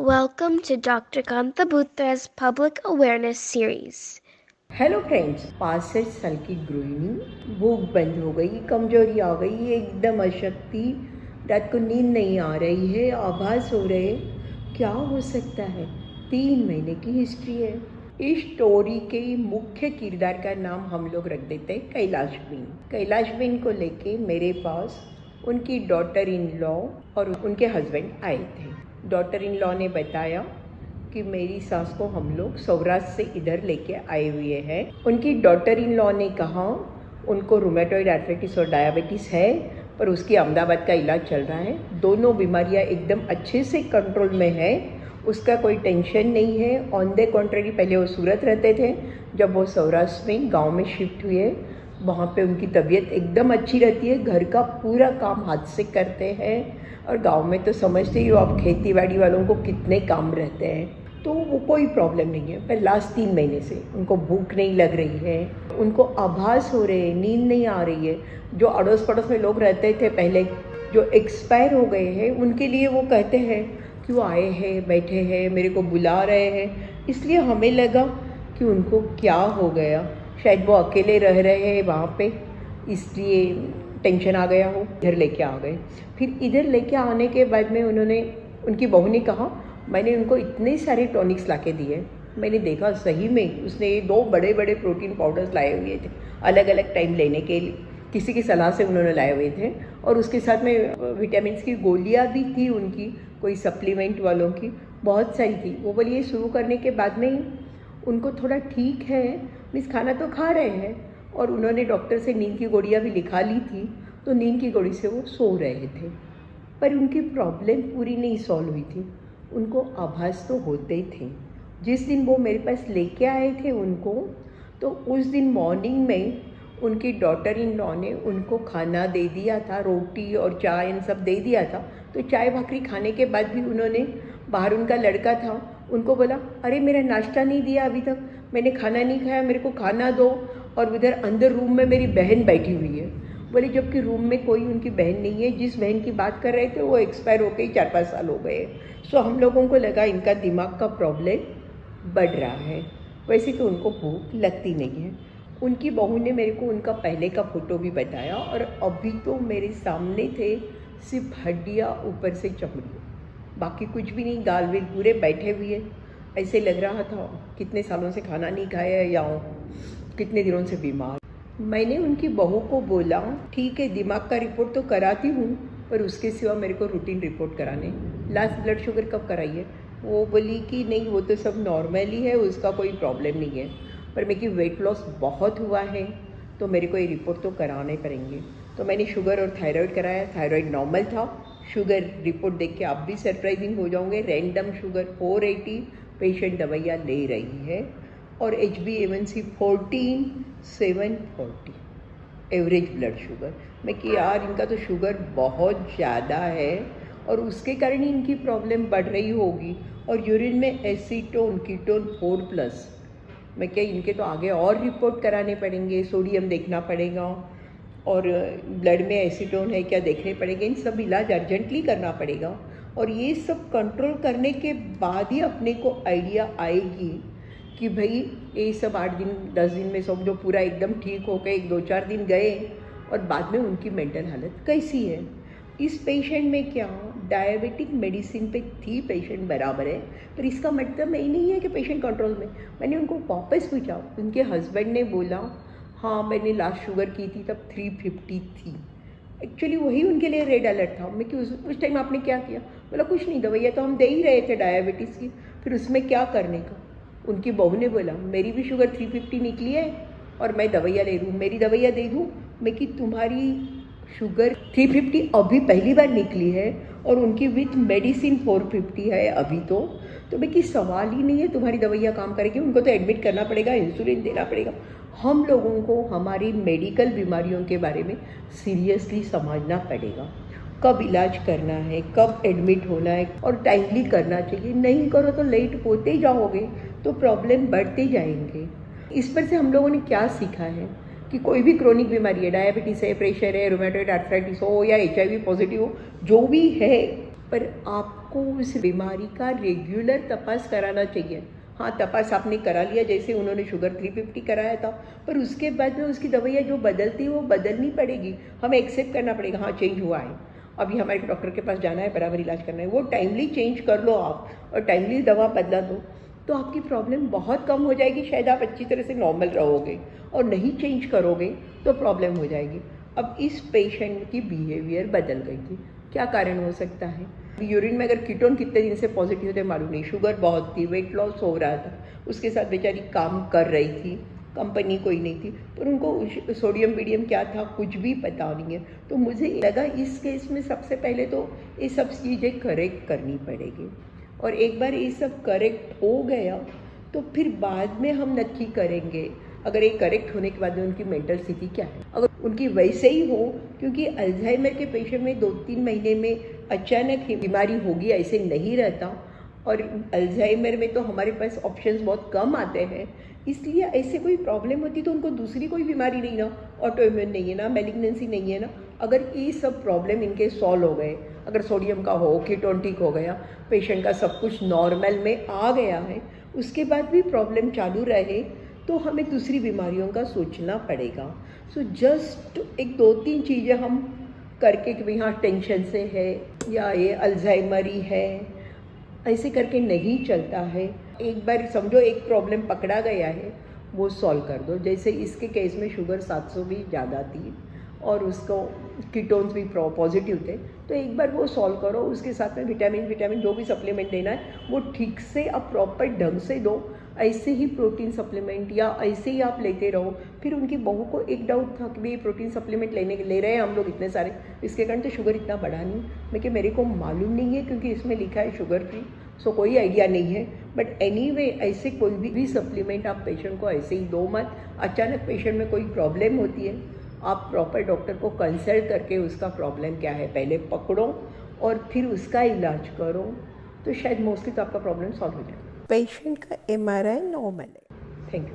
Welcome to Dr. Kanta Butra's Public Awareness Series. Hello friends, 65 साल की गृहिणी, भूख बंद हो गई, कमजोरी आ गई, एकदम अशक्ति, रात को नींद नहीं आ रही है, आभास हो रहे, क्या हो सकता है? 3 महीने की हिस्ट्री है। इस स्टोरी के मुख्य किरदार का नाम हम लोग रख देते हैं कैलाशबेन। कैलाशबेन को लेके मेरे पास उनकी डॉटर इन लॉ और उनके हस्बैंड आए थे। डॉटर इन लॉ ने बताया कि मेरी सास को हम लोग सौराष्ट्र से इधर लेके आए हुए हैं। उनकी डॉटर इन लॉ ने कहा उनको रूमेटॉइड आर्थराइटिस और डायबिटीज़ है, पर उसकी अहमदाबाद का इलाज चल रहा है। दोनों बीमारियां एकदम अच्छे से कंट्रोल में है, उसका कोई टेंशन नहीं है। ऑन द कॉन्ट्ररी, पहले वो सूरत रहते थे, जब वो सौराष्ट्र में गांव में शिफ्ट हुए, वहाँ पे उनकी तबीयत एकदम अच्छी रहती है, घर का पूरा काम हाथ से करते हैं। और गांव में तो समझते ही हो आप, खेती बाड़ी वालों को कितने काम रहते हैं, तो वो कोई प्रॉब्लम नहीं है। पर लास्ट 3 महीने से उनको भूख नहीं लग रही है, उनको आभास हो रहे हैं, नींद नहीं आ रही है। जो अड़ोस पड़ोस में लोग रहते थे पहले, जो एक्सपायर हो गए हैं, उनके लिए वो कहते हैं कि वो आए हैं, बैठे हैं, मेरे को बुला रहे हैं। इसलिए हमें लगा कि उनको क्या हो गया, शायद वो अकेले रह रहे हैं वहाँ पे, इसलिए टेंशन आ गया हो, इधर लेके आ गए। फिर इधर लेके आने के बाद में उनकी बहू ने कहा, मैंने उनको इतने सारे टॉनिक्स ला के दिए। मैंने देखा सही में उसने 2 बड़े बड़े प्रोटीन पाउडर्स लाए हुए थे, अलग अलग टाइम लेने के लिए, किसी की सलाह से उन्होंने लाए हुए थे। और उसके साथ में विटामिन की गोलियां भी थी उनकी, कोई सप्लीमेंट वालों की बहुत सारी थी। वो बोली ये शुरू करने के बाद में उनको थोड़ा ठीक है, मीन्स खाना तो खा रहे हैं। और उन्होंने डॉक्टर से नींद की गोलियाँ भी लिखा ली थी, तो नींद की गोली से वो सो रहे थे। पर उनकी प्रॉब्लम पूरी नहीं सॉल्व हुई थी, उनको आभास तो होते थे। जिस दिन वो मेरे पास लेके आए थे उनको, तो उस दिन मॉर्निंग में उनकी डॉटर इन लॉ ने उनको खाना दे दिया था, रोटी और चाय इन सब दे दिया था। तो चाय भाकरी खाने के बाद भी उन्होंने, बाहर उनका लड़का था, उनको बोला, अरे मेरा नाश्ता नहीं दिया अभी तक, मैंने खाना नहीं खाया, मेरे को खाना दो। और उधर अंदर रूम में मेरी बहन बैठी हुई है। बोले जबकि रूम में कोई उनकी बहन नहीं है, जिस बहन की बात कर रहे थे वो एक्सपायर होकर ही 4-5 साल हो गए। सो हम लोगों को लगा इनका दिमाग का प्रॉब्लम बढ़ रहा है। वैसे तो उनको भूख लगती नहीं है। उनकी बहू ने मेरे को उनका पहले का फ़ोटो भी बताया, और अभी तो मेरे सामने थे सिर्फ हड्डियाँ, ऊपर से चमड़ी, बाकी कुछ भी नहीं। गाल विल पूरे बैठे हुए, ऐसे लग रहा था कितने सालों से खाना नहीं खाया या कितने दिनों से बीमार। मैंने उनकी बहू को बोला, ठीक है दिमाग का रिपोर्ट तो कराती हूँ, पर उसके सिवा मेरे को रूटीन रिपोर्ट कराने। लास्ट ब्लड शुगर कब कराइए? वो बोली कि नहीं वो तो सब नॉर्मल ही है, उसका कोई प्रॉब्लम नहीं है, पर मेरी वेट लॉस बहुत हुआ है, तो मेरे को ये रिपोर्ट तो कराने पड़ेंगे। तो मैंने शुगर और थायराइड कराया, थायराइड नॉर्मल था। शुगर रिपोर्ट देख के आप भी सरप्राइजिंग हो जाओगे, रैंडम शुगर 480, पेशेंट दवाइयाँ ले रही है। और HbA1c 14, 740 एवरेज ब्लड शुगर। मैं कि यार इनका तो शुगर बहुत ज़्यादा है, और उसके कारण ही इनकी प्रॉब्लम बढ़ रही होगी। और यूरिन में एसीटोन कीटोन 4+। मैं क्या इनके तो आगे और रिपोर्ट कराने पड़ेंगे, सोडियम देखना पड़ेगा, और ब्लड में एसीटोन है क्या देखने पड़ेंगे, इन सब इलाज अर्जेंटली करना पड़ेगा। और ये सब कंट्रोल करने के बाद ही अपने को आइडिया आएगी कि भाई ये सब 8 दिन 10 दिन में सब जो पूरा एकदम ठीक हो गए, 2-4 दिन गए, और बाद में उनकी मेंटल हालत कैसी है। इस पेशेंट में क्या डायबिटिक मेडिसिन पे थी पेशेंट बराबर है, पर इसका मतलब यही नहीं है कि पेशेंट कंट्रोल में। मैंने उनको वापस पूछा, उनके हस्बैंड ने बोला हाँ मैंने लास्ट शुगर की थी तब 350 थी। एक्चुअली वही उनके लिए रेड अलर्ट था। मैं कि उस टाइम आपने क्या किया? बोला कुछ नहीं, दवाइयाँ तो हम दे ही रहे थे डायबिटीज़ की, फिर उसमें क्या करने का। उनकी बहू ने बोला मेरी भी शुगर 350 निकली है और मैं दवाइयाँ ले लूँ, मेरी दवाइयाँ दे दूँ। मैं कि तुम्हारी शुगर 350 अभी पहली बार निकली है, और उनकी विथ मेडिसिन 450 है अभी तो मैं कि सवाल ही नहीं है तुम्हारी दवाइयाँ काम करेगी। उनको तो एडमिट करना पड़ेगा, इंसुलिन देना पड़ेगा। हम लोगों को हमारी मेडिकल बीमारियों के बारे में सीरियसली समझना पड़ेगा, कब इलाज करना है, कब एडमिट होना है, और टाइमली करना चाहिए। नहीं करो तो लेट होते जाओगे, तो प्रॉब्लम बढ़ते जाएंगे। इस पर से हम लोगों ने क्या सीखा है कि कोई भी क्रोनिक बीमारी है, डायबिटीज़ है, प्रेशर है, रूमेटॉइड आर्थराइटिस हो या HIV पॉजिटिव हो, जो भी है, पर आप आपको उस बीमारी का रेगुलर तपास कराना चाहिए। हाँ, तपास आपने करा लिया, जैसे उन्होंने शुगर 350 कराया था, पर उसके बाद में उसकी दवाइयाँ जो बदलती है वो बदलनी पड़ेगी, हमें एक्सेप्ट करना पड़ेगा। हाँ, चेंज हुआ है, अभी हमारे डॉक्टर के पास जाना है, बराबर इलाज करना है, वो टाइमली चेंज कर लो आप और टाइमली दवा बदला दो, तो आपकी प्रॉब्लम बहुत कम हो जाएगी। शायद आप अच्छी तरह से नॉर्मल रहोगे, और नहीं चेंज करोगे तो प्रॉब्लम हो जाएगी। अब इस पेशेंट की बिहेवियर बदल गई थी, क्या कारण हो सकता है? यूरिन में अगर कीटोन कितने दिन से पॉजिटिव थे मालूम नहीं, शुगर बहुत थी, वेट लॉस हो रहा था, उसके साथ बेचारी काम कर रही थी, कंपनी कोई नहीं थी, पर उनको सोडियम मीडियम क्या था कुछ भी पता नहीं है। तो मुझे लगा इस केस में सबसे पहले तो ये सब चीज़ें करेक्ट करनी पड़ेगी, और एक बार ये सब करेक्ट हो गया तो फिर बाद में हम नक्की करेंगे अगर ये करेक्ट होने के बाद में उनकी मेंटल स्थिति क्या है। अगर उनकी वैसे ही हो, क्योंकि अल्जाइमर के पेशेंट में 2-3 महीने में अचानक ही बीमारी होगी ऐसे नहीं रहता, और अल्जाइमर में तो हमारे पास ऑप्शंस बहुत कम आते हैं, इसलिए ऐसे कोई प्रॉब्लम होती तो उनको दूसरी कोई बीमारी नहीं ना, ऑटोइम्यून नहीं है ना, मैलिग्नेंसी नहीं है ना, अगर ये सब प्रॉब्लम इनके सॉल्व हो गए, अगर सोडियम का हो, कीटोन ठीक हो गया, पेशेंट का सब कुछ नॉर्मल में आ गया है, उसके बाद भी प्रॉब्लम चालू रहे तो हमें दूसरी बीमारियों का सोचना पड़ेगा। सो जस्ट एक 2-3 चीज़ें हम करके कि भाई हाँ टेंशन से है या ये अल्जाइमर ही है, ऐसे करके नहीं चलता है। एक बार समझो एक प्रॉब्लम पकड़ा गया है, वो सॉल्व कर दो। जैसे इसके केस में शुगर 700 भी ज़्यादा थी और उसको कीटोन्स भी पॉजिटिव थे, तो एक बार वो सॉल्व करो, उसके साथ में विटामिन जो भी सप्लीमेंट देना है वो ठीक से आप प्रॉपर ढंग से दो। ऐसे ही प्रोटीन सप्लीमेंट या ऐसे ही आप लेते रहो। फिर उनकी बहू को एक डाउट था कि भाई प्रोटीन सप्लीमेंट ले रहे हैं हम लोग इतने सारे, इसके कारण तो शुगर इतना बढ़ा नहीं। मैं कि मेरे को मालूम नहीं है क्योंकि इसमें लिखा है शुगर फ्री, सो कोई आइडिया नहीं है, बट एनीवे ऐसे कोई भी सप्लीमेंट आप पेशेंट को ऐसे ही दो मत। अचानक पेशेंट में कोई प्रॉब्लम होती है, आप प्रॉपर डॉक्टर को कंसल्ट करके उसका प्रॉब्लम क्या है पहले पकड़ो और फिर उसका इलाज करो, तो शायद मोस्टली तो आपका प्रॉब्लम सॉल्व हो जाए। पेशेंट का MRI नॉर्मल है। Thank you.